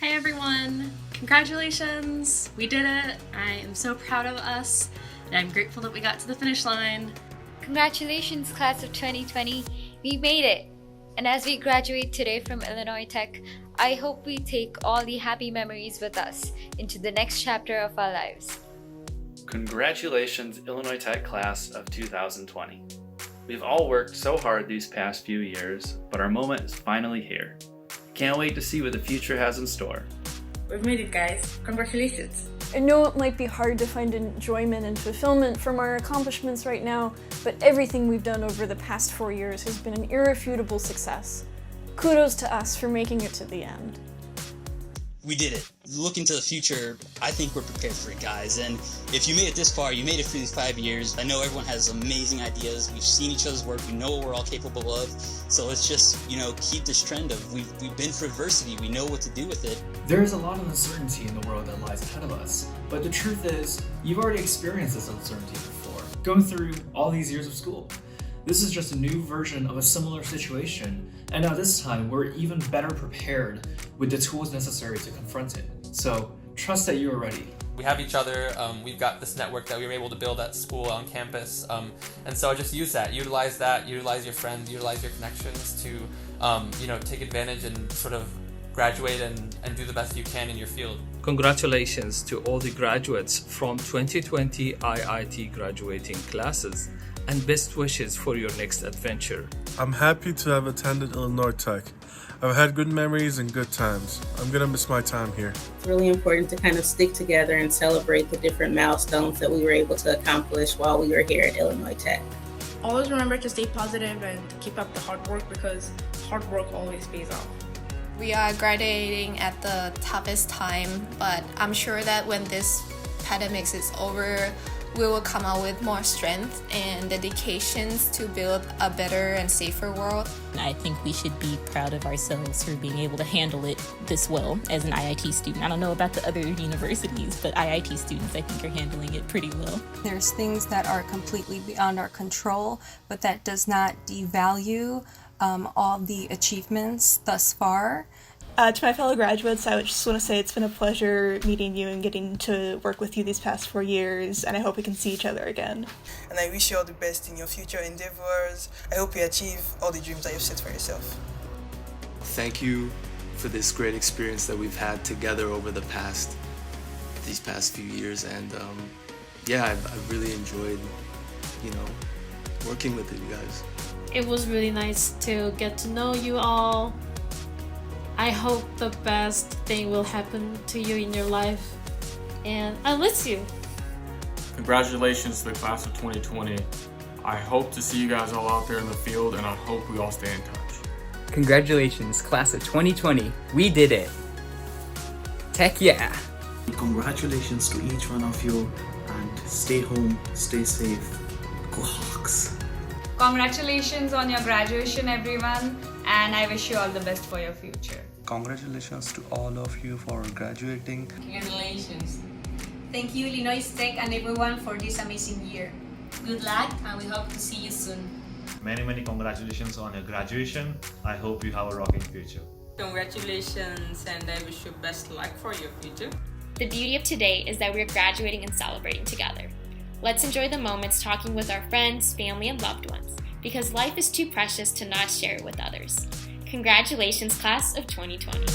Hi everyone! Congratulations! We did it! I am so proud of us, and I'm grateful that we got to the finish line. Congratulations, class of 2020. We made it! And as we graduate today from Illinois Tech, I hope we take all the happy memories with us into the next chapter of our lives. Congratulations, Illinois Tech class of 2020. We've all worked so hard these past few years, but our moment is finally here. Can't wait to see what the future has in store. We've made it, guys. Congratulations. I know it might be hard to find enjoyment and fulfillment from our accomplishments right now, but everything we've done over the past 4 years has been an irrefutable success. Kudos to us for making it to the end. We did it. Looking to the future, I think we're prepared for it, guys. And if you made it this far, you made it through these 5 years. I know everyone has amazing ideas. We've seen each other's work. We know what we're all capable of. So let's just, keep this trend of we've been through adversity. We know what to do with it. There is a lot of uncertainty in the world that lies ahead of us. But the truth is, you've already experienced this uncertainty before, going through all these years of school. This is just a new version of a similar situation, and now this time we're even better prepared with the tools necessary to confront it. So trust that you are ready. We have each other, we've got this network that we were able to build at school, on campus, and so just use that, utilize your friends, utilize your connections to, take advantage and sort of graduate and do the best you can in your field. Congratulations to all the graduates from 2020 IIT graduating classes, and best wishes for your next adventure. I'm happy to have attended Illinois Tech. I've had good memories and good times. I'm gonna miss my time here. It's really important to kind of stick together and celebrate the different milestones that we were able to accomplish while we were here at Illinois Tech. Always remember to stay positive and keep up the hard work, because hard work always pays off. We are graduating at the toughest time, but I'm sure that when this pandemic is over, we will come out with more strength and dedications to build a better and safer world. I think we should be proud of ourselves for being able to handle it this well as an IIT student. I don't know about the other universities, but IIT students, I think, are handling it pretty well. There's things that are completely beyond our control, but that does not devalue all the achievements thus far. To my fellow graduates, I just want to say it's been a pleasure meeting you and getting to work with you these past 4 years, and I hope we can see each other again. And I wish you all the best in your future endeavors. I hope you achieve all the dreams that you've set for yourself. Thank you for this great experience that we've had together over these past few years, and I've really enjoyed, working with you guys. It was really nice to get to know you all. I hope the best thing will happen to you in your life, and I miss you. Congratulations to the class of 2020. I hope to see you guys all out there in the field, and I hope we all stay in touch. Congratulations, class of 2020. We did it. Tech yeah. Congratulations to each one of you, and stay home, stay safe. Go Hawks. Congratulations on your graduation, everyone, and I wish you all the best for your future. Congratulations to all of you for graduating. Congratulations. Thank you, Illinois Tech, and everyone for this amazing year. Good luck, and we hope to see you soon. Many congratulations on your graduation. I hope you have a rocking future. Congratulations, and I wish you best luck for your future. The beauty of today is that we are graduating and celebrating together. Let's enjoy the moments talking with our friends, family, and loved ones, because life is too precious to not share it with others. Congratulations, class of 2020.